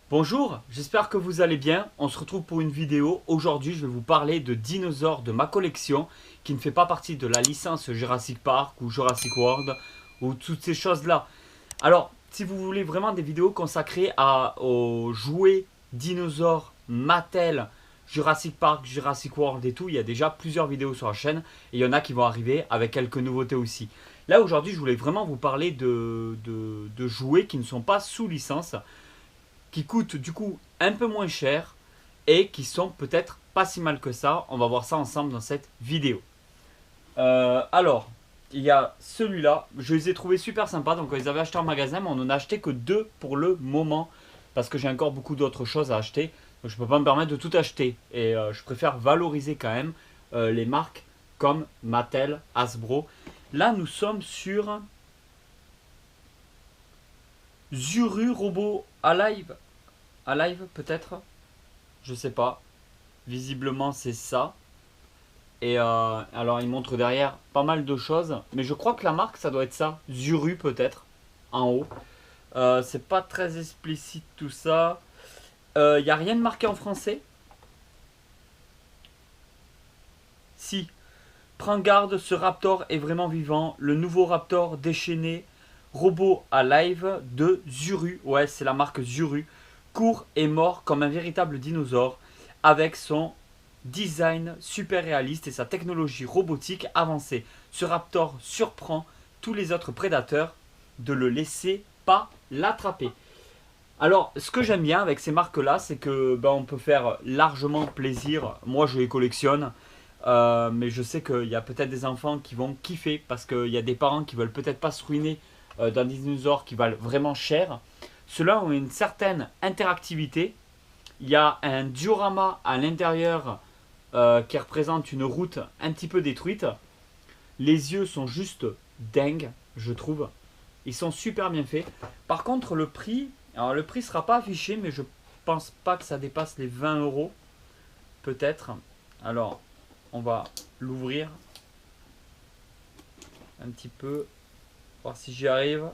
Bonjour, j'espère que vous allez bien. On se retrouve pour une vidéo. Aujourd'hui, je vais vous parler de dinosaures de ma collection qui ne fait pas partie de la licence Jurassic Park ou Jurassic World ou toutes ces choses-là. Alors, si vous voulez vraiment des vidéos consacrées aux jouets dinosaures Mattel, Jurassic Park, Jurassic World et tout, il y a déjà plusieurs vidéos sur la chaîne et il y en a qui vont arriver avec quelques nouveautés aussi. Là, aujourd'hui, je voulais vraiment vous parler de jouets qui ne sont pas sous licence, qui coûtent du coup un peu moins cher et qui sont peut-être pas si mal que ça. On va voir ça ensemble dans cette vidéo. Alors, il y a celui-là. Je les ai trouvés super sympas. Donc, on les avait achetés en magasin, mais on n'en a acheté que deux pour le moment. Parce que j'ai encore beaucoup d'autres choses à acheter. Donc, je ne peux pas me permettre de tout acheter. Et je préfère valoriser quand même les marques comme Mattel, Hasbro. Là, nous sommes sur Zuru Robot Alive. Alive peut-être. Je sais pas. Visiblement c'est ça. Et alors il montre derrière pas mal de choses. Mais je crois que la marque ça doit être ça. Zuru peut-être. En haut. C'est pas très explicite tout ça. Il n'y a rien de marqué en français. Si. Prends garde, ce raptor est vraiment vivant. Le nouveau raptor déchaîné. Robot Alive de Zuru. Ouais, c'est la marque Zuru. Court et mort comme un véritable dinosaure avec son design super réaliste et sa technologie robotique avancée. Ce raptor surprend tous les autres prédateurs de le laisser pas l'attraper. Alors, ce que j'aime bien avec ces marques-là, c'est que on peut faire largement plaisir. Moi, je les collectionne, mais je sais qu'il y a peut-être des enfants qui vont kiffer parce qu'il y a des parents qui veulent peut-être pas se ruiner d'un dinosaure qui valent vraiment cher. Ceux-là ont une certaine interactivité. Il y a un diorama à l'intérieur qui représente une route un petit peu détruite. Les yeux sont juste dingues, je trouve. Ils sont super bien faits. Par contre, le prix, alors le prix ne sera pas affiché, mais je pense pas que ça dépasse les 20 euros. Peut-être. Alors, on va l'ouvrir un petit peu. Voir si j'y arrive.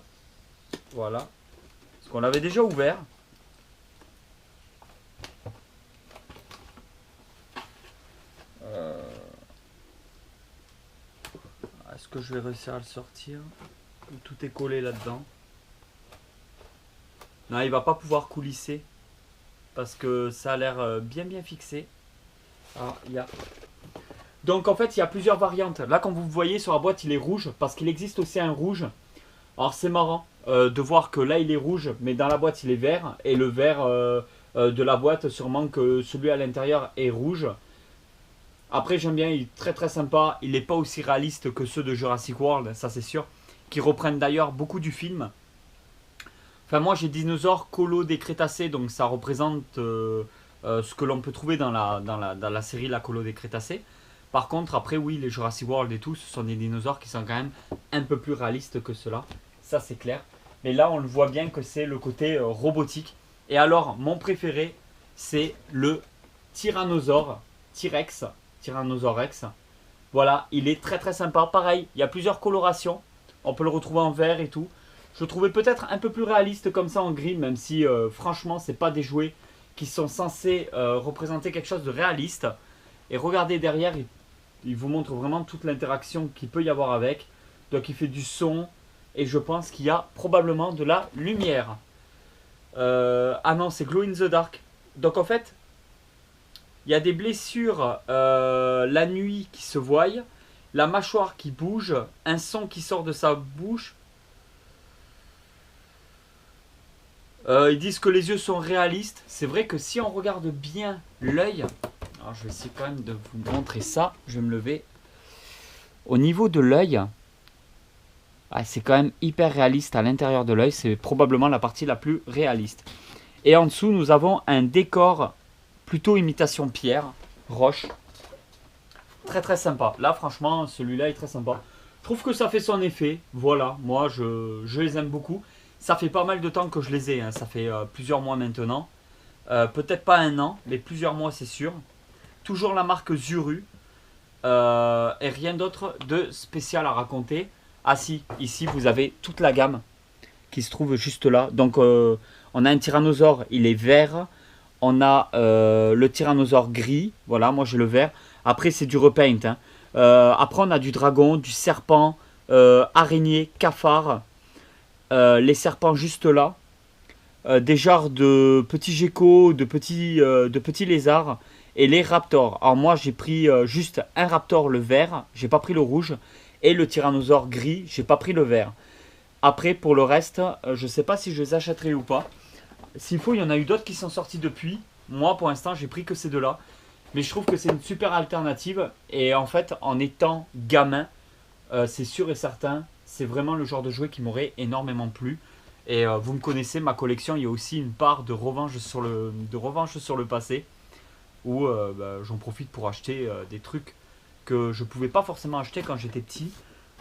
Voilà. Parce qu'on l'avait déjà ouvert. Est-ce que je vais réussir à le sortir? Tout est collé là-dedans. Non, il va pas pouvoir coulisser. Parce que ça a l'air bien fixé. Ah, il y a... Donc en fait, il y a plusieurs variantes. Là, comme vous voyez sur la boîte, il est rouge. Parce qu'il existe aussi un rouge. Alors c'est marrant de voir que là, il est rouge. Mais dans la boîte, il est vert. Et le vert de la boîte, sûrement que celui à l'intérieur est rouge. Après, j'aime bien, il est très très sympa. Il n'est pas aussi réaliste que ceux de Jurassic World, ça c'est sûr. Qui reprennent d'ailleurs beaucoup du film. Enfin, moi j'ai dinosaures colo des Crétacés, donc ça représente ce que l'on peut trouver dans la série La Colo des Crétacés. Par contre, après, oui, les Jurassic World et tout, ce sont des dinosaures qui sont quand même un peu plus réalistes que ceux-là. Ça, c'est clair. Mais là, on le voit bien que c'est le côté robotique. Et alors, mon préféré, c'est le Tyrannosaure T-Rex. Tyrannosaure Rex. Voilà, il est très très sympa. Pareil, il y a plusieurs colorations. On peut le retrouver en vert et tout. Je le trouvais peut-être un peu plus réaliste comme ça en gris, même si franchement, c'est pas des jouets qui sont censés représenter quelque chose de réaliste. Et regardez derrière, il vous montre vraiment toute l'interaction qu'il peut y avoir avec. Donc il fait du son et je pense qu'il y a probablement de la lumière. Ah non, c'est glow in the dark. Donc en fait, il y a des blessures la nuit qui se voient, la mâchoire qui bouge, un son qui sort de sa bouche. Ils disent que les yeux sont réalistes. C'est vrai que si on regarde bien l'œil, alors je vais essayer quand même de vous montrer ça. Je vais me lever. Au niveau de l'œil, c'est quand même hyper réaliste à l'intérieur de l'œil. C'est probablement la partie la plus réaliste. Et en dessous, nous avons un décor plutôt imitation pierre, roche. Très très sympa. Là, franchement, celui-là est très sympa. Je trouve que ça fait son effet. Voilà, moi, je les aime beaucoup. Ça fait pas mal de temps que je les ai. Hein. Ça fait plusieurs mois maintenant. Peut-être pas un an, mais plusieurs mois, c'est sûr. Toujours la marque Zuru. Et rien d'autre de spécial à raconter. Ah si, ici, vous avez toute la gamme qui se trouve juste là. Donc, On a un tyrannosaure, il est vert. On a le tyrannosaure gris. Voilà, moi j'ai le vert. Après, c'est du repaint. Hein. Après, on a du dragon, du serpent, araignée, cafard. Les serpents juste là. Des genres de petits geckos, de petits lézards. Et les raptors. Alors moi, j'ai pris juste un raptor, le vert. J'ai pas pris le rouge. Et le tyrannosaure gris, j'ai pas pris le vert. Après, pour le reste, je sais pas si je les achèterai ou pas. S'il faut, il y en a eu d'autres qui sont sortis depuis. Moi, pour l'instant, j'ai pris que ces deux-là. Mais je trouve que c'est une super alternative. Et en fait, en étant gamin, c'est sûr et certain, c'est vraiment le genre de jouet qui m'aurait énormément plu. Et vous me connaissez, ma collection, il y a aussi une part de revanche sur le passé. Où j'en profite pour acheter des trucs que je pouvais pas forcément acheter quand j'étais petit.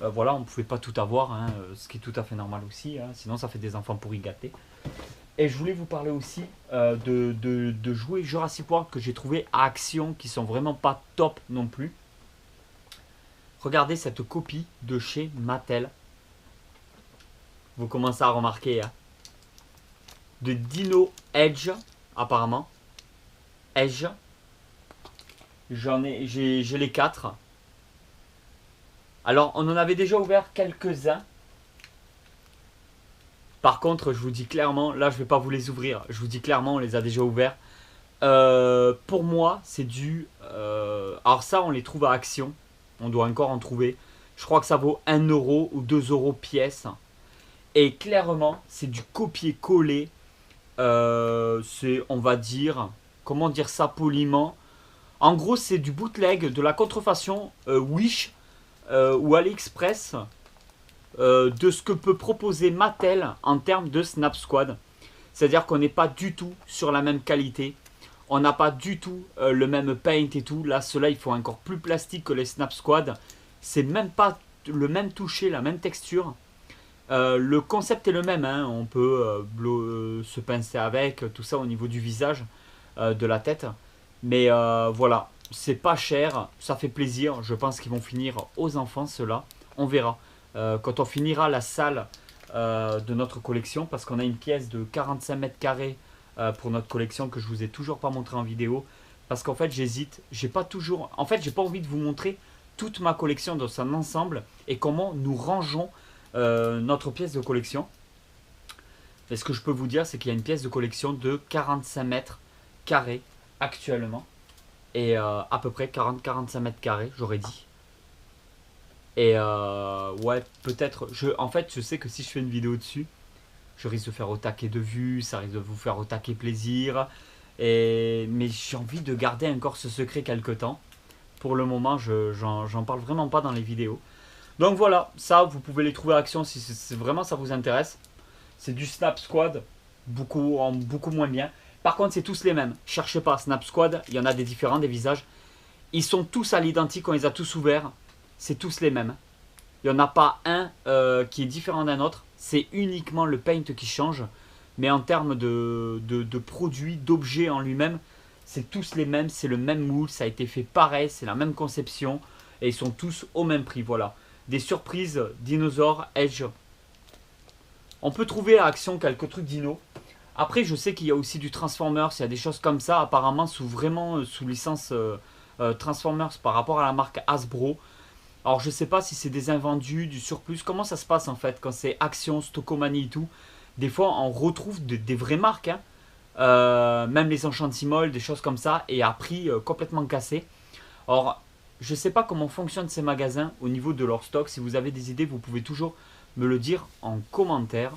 Voilà, on ne pouvait pas tout avoir, hein, ce qui est tout à fait normal aussi. Hein, sinon, ça fait des enfants pourris gâtés. Et je voulais vous parler aussi de jouets Jurassic World que j'ai trouvé à Action, qui sont vraiment pas top non plus. Regardez cette copie de chez Mattel. Vous commencez à remarquer. Hein, de Dino Edge, apparemment. Edge. J'ai les 4. Alors, on en avait déjà ouvert quelques-uns. Par contre, je vous dis clairement, là je vais pas vous les ouvrir. Je vous dis clairement, on les a déjà ouverts. Pour moi, c'est du... alors ça, on les trouve à Action. On doit encore en trouver. Je crois que ça vaut 1 euro ou 2 euros pièce. Et clairement, c'est du copier-coller. C'est, on va dire... Comment dire ça poliment? En gros, c'est du bootleg, de la contrefaçon Wish ou AliExpress. De ce que peut proposer Mattel en termes de Snap Squad. C'est-à-dire qu'on n'est pas du tout sur la même qualité. On n'a pas du tout le même paint et tout. Là, ceux-là, ils font encore plus plastique que les Snap Squad. C'est même pas le même toucher, la même texture. Le concept est le même. Hein. On peut se pincer avec, tout ça au niveau du visage, de la tête. Mais voilà, c'est pas cher, ça fait plaisir. Je pense qu'ils vont finir aux enfants, ceux-là. On verra. Quand on finira la salle de notre collection, parce qu'on a une pièce de 45 mètres carrés pour notre collection que je vous ai toujours pas montré en vidéo, parce qu'en fait j'hésite, j'ai pas envie de vous montrer toute ma collection dans son ensemble et comment nous rangeons notre pièce de collection. Et ce que je peux vous dire, c'est qu'il y a une pièce de collection de 45 mètres carrés actuellement, et à peu près 40-45 mètres carrés, j'aurais dit. Et ouais, peut-être. En fait, je sais que si je fais une vidéo dessus, je risque de faire au taquet de vues, ça risque de vous faire au taquet plaisir. Mais j'ai envie de garder encore ce secret quelque temps. Pour le moment, j'en parle vraiment pas dans les vidéos. Donc voilà, ça, vous pouvez les trouver à Action si vraiment ça vous intéresse. C'est du Snap Squad, beaucoup moins bien. Par contre, c'est tous les mêmes. Cherchez pas, Snap Squad, il y en a des différents, des visages. Ils sont tous à l'identique, on les a tous ouverts. C'est tous les mêmes. Il n'y en a pas un qui est différent d'un autre. C'est uniquement le paint qui change. Mais en termes de produits, d'objets en lui-même, c'est tous les mêmes. C'est le même moule. Ça a été fait pareil. C'est la même conception. Et ils sont tous au même prix. Voilà. Des surprises dinosaures Edge. On peut trouver à Action quelques trucs dino. Après, je sais qu'il y a aussi du Transformers. Il y a des choses comme ça. Apparemment, sous licence Transformers par rapport à la marque Hasbro. Alors je sais pas si c'est des invendus, du surplus, comment ça se passe en fait quand c'est Action, Stockomanie et tout. Des fois on retrouve des vraies marques, hein. Même les Enchantimals, des choses comme ça, et à prix complètement cassé. Alors je sais pas comment fonctionnent ces magasins au niveau de leur stock. Si vous avez des idées, vous pouvez toujours me le dire en commentaire.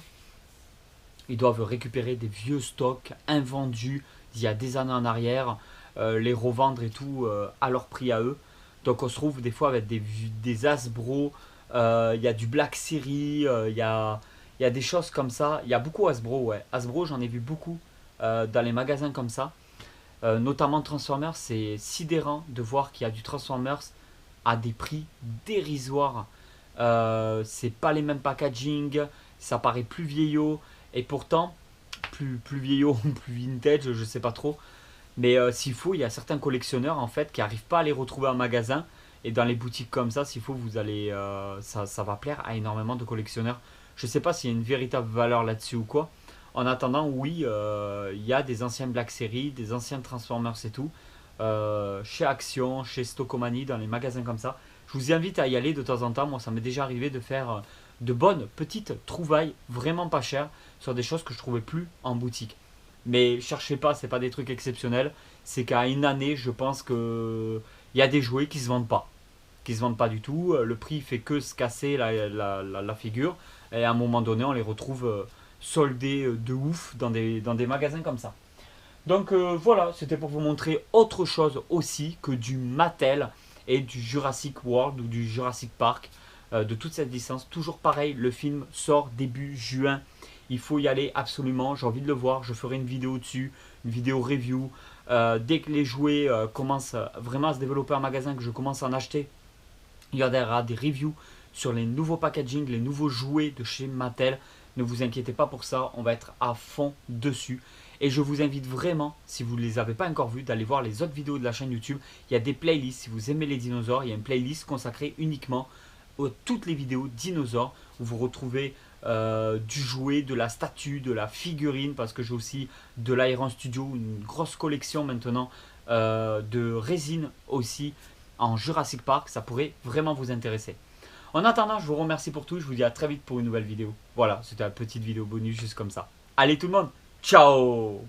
Ils doivent récupérer des vieux stocks invendus d'il y a des années en arrière, les revendre et tout à leur prix à eux. Donc on se trouve des fois avec des Hasbro, il y a du Black Series, il y a des choses comme ça. Il y a beaucoup Hasbro, ouais. Hasbro, j'en ai vu beaucoup dans les magasins comme ça. Notamment Transformers, c'est sidérant de voir qu'il y a du Transformers à des prix dérisoires. C'est pas les mêmes packaging, ça paraît plus vieillot, et pourtant, plus vieillot, plus vintage, je sais pas trop. Mais s'il faut, il y a certains collectionneurs en fait qui n'arrivent pas à les retrouver en magasin. Et dans les boutiques comme ça, s'il faut, vous allez, ça va plaire à énormément de collectionneurs. Je ne sais pas s'il y a une véritable valeur là-dessus ou quoi. En attendant, oui, il y a des anciens Black Series, des anciens Transformers et tout. Chez Action, chez Stockomanie, dans les magasins comme ça. Je vous invite à y aller de temps en temps. Moi, ça m'est déjà arrivé de faire de bonnes petites trouvailles vraiment pas chères sur des choses que je trouvais plus en boutique. Mais cherchez pas, c'est pas des trucs exceptionnels. C'est qu'à une année, je pense que il y a des jouets qui se vendent pas, qui se vendent pas du tout. Le prix fait que se casser la figure. Et à un moment donné, on les retrouve soldés de ouf dans des magasins comme ça. Donc voilà, c'était pour vous montrer autre chose aussi que du Mattel et du Jurassic World ou du Jurassic Park, de toute cette licence. Toujours pareil, le film sort début juin. Il faut y aller absolument, j'ai envie de le voir. Je ferai une vidéo dessus, une vidéo review. Dès que les jouets commencent vraiment à se développer en magasin, que je commence à en acheter, il y aura des reviews sur les nouveaux packaging, les nouveaux jouets de chez Mattel. Ne vous inquiétez pas pour ça, on va être à fond dessus. Et je vous invite vraiment, si vous ne les avez pas encore vus, d'aller voir les autres vidéos de la chaîne YouTube. Il y a des playlists, si vous aimez les dinosaures, il y a une playlist consacrée uniquement à toutes les vidéos dinosaures, où vous retrouvez du jouet, de la statue, de la figurine, parce que j'ai aussi de l'Iron Studio, une grosse collection maintenant de résine aussi en Jurassic Park. Ça pourrait vraiment vous intéresser. En attendant, je vous remercie pour tout. Je vous dis à très vite pour une nouvelle vidéo. Voilà, c'était une petite vidéo bonus juste comme ça. Allez tout le monde, ciao!